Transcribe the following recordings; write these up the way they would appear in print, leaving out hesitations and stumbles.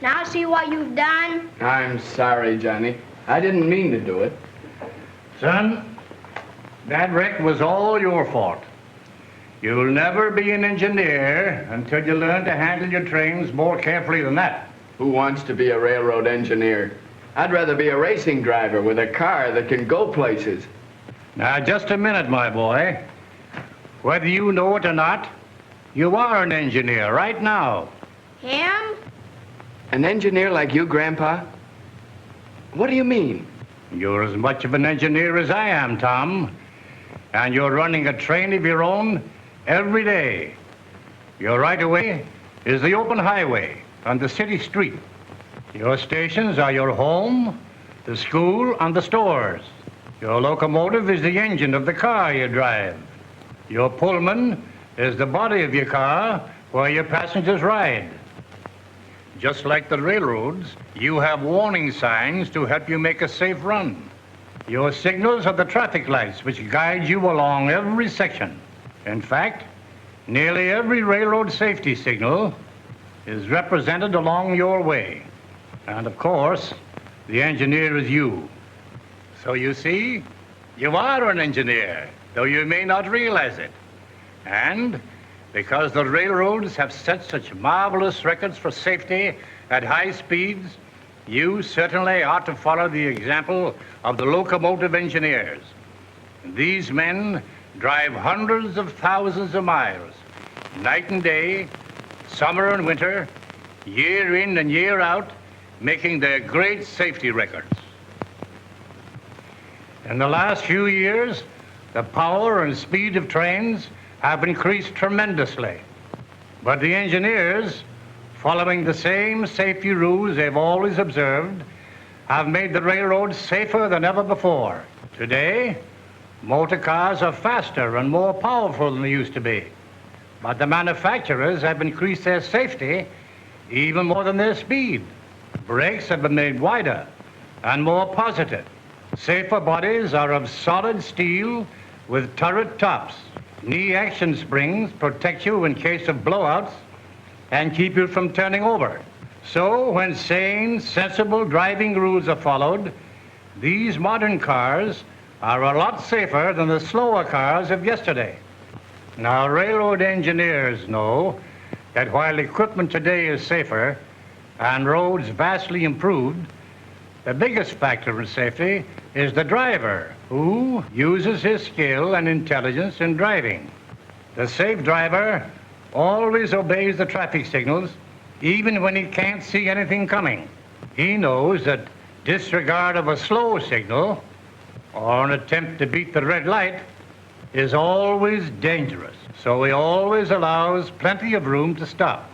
Now see what you've done? I'm sorry, Johnny. I didn't mean to do it. Son, that wreck was all your fault. You'll never be an engineer until you learn to handle your trains more carefully than that. Who wants to be a railroad engineer? I'd rather be a racing driver with a car that can go places. Now, just a minute, my boy. Whether you know it or not, you are an engineer right now. Him? An engineer like you, Grandpa? What do you mean? You're as much of an engineer as I am, Tom. And you're running a train of your own every day. Your right-of-way is the open highway on the city street. Your stations are your home, the school, and the stores. Your locomotive is the engine of the car you drive. Your Pullman is the body of your car where your passengers ride. Just like the railroads, you have warning signs to help you make a safe run. Your signals are the traffic lights which guide you along every section. In fact, nearly every railroad safety signal is represented along your way. And of course, the engineer is you. So you see, you are an engineer, though you may not realize it. And because the railroads have set such marvelous records for safety at high speeds, you certainly ought to follow the example of the locomotive engineers. These men drive hundreds of thousands of miles, night and day, summer and winter, year in and year out, making their great safety records. In the last few years, the power and speed of trains have increased tremendously. But the engineers, following the same safety rules they've always observed, have made the railroads safer than ever before. Today, motor cars are faster and more powerful than they used to be. But the manufacturers have increased their safety even more than their speed. Brakes have been made wider and more positive. Safer bodies are of solid steel with turret tops. Knee action springs protect you in case of blowouts and keep you from turning over. So when sane, sensible driving rules are followed, these modern cars are a lot safer than the slower cars of yesterday. Now, railroad engineers know that while equipment today is safer and roads vastly improved, the biggest factor in safety is the driver, who uses his skill and intelligence in driving. The safe driver always obeys the traffic signals, even when he can't see anything coming. He knows that disregard of a slow signal or an attempt to beat the red light is always dangerous. So he always allows plenty of room to stop.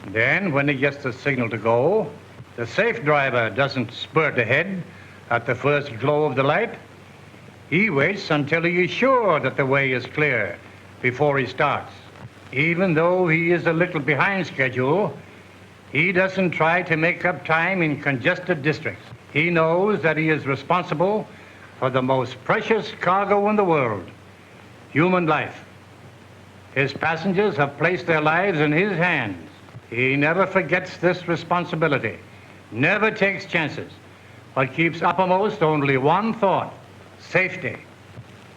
Then, when he gets the signal to go, the safe driver doesn't spurt ahead at the first glow of the light. He waits until he is sure that the way is clear before he starts. Even though he is a little behind schedule, he doesn't try to make up time in congested districts. He knows that he is responsible for the most precious cargo in the world, human life. His passengers have placed their lives in his hands. He never forgets this responsibility, never takes chances, but keeps uppermost only one thought: safety.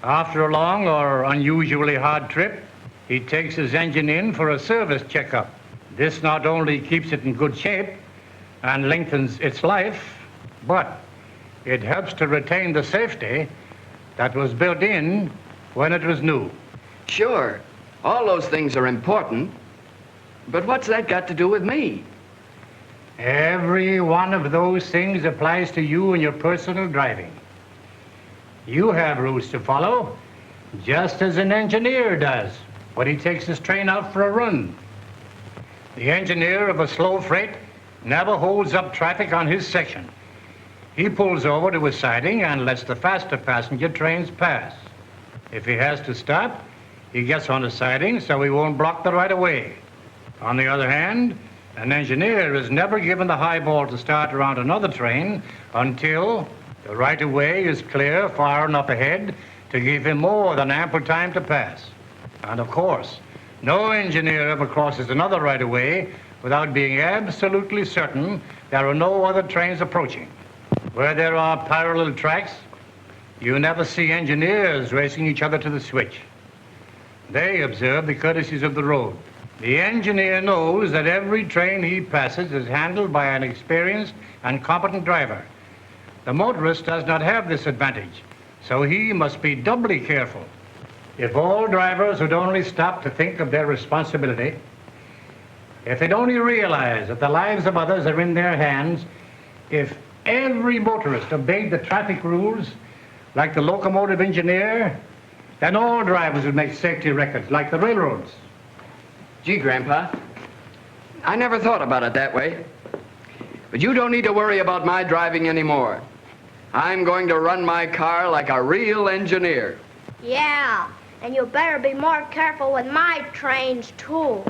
After a long or unusually hard trip, he takes his engine in for a service checkup. This not only keeps it in good shape and lengthens its life, but it helps to retain the safety that was built in when it was new. Sure, all those things are important, but what's that got to do with me? Every one of those things applies to you in your personal driving. You have rules to follow, just as an engineer does when he takes his train out for a run. The engineer of a slow freight never holds up traffic on his section. He pulls over to a siding and lets the faster passenger trains pass. If he has to stop, he gets on the siding so he won't block the right-of-way. On the other hand, an engineer is never given the high ball to start around another train until the right-of-way is clear far enough ahead to give him more than ample time to pass. And of course, no engineer ever crosses another right-of-way without being absolutely certain there are no other trains approaching. Where there are parallel tracks, you never see engineers racing each other to the switch. They observe the courtesies of the road. The engineer knows that every train he passes is handled by an experienced and competent driver. The motorist does not have this advantage, so he must be doubly careful. If all drivers would only stop to think of their responsibility, if they'd only realize that the lives of others are in their hands, if every motorist obeyed the traffic rules like the locomotive engineer, then all drivers would make safety records like the railroads. Gee, Grandpa, I never thought about it that way. But you don't need to worry about my driving anymore. I'm going to run my car like a real engineer. Yeah, and you better be more careful with my trains, too.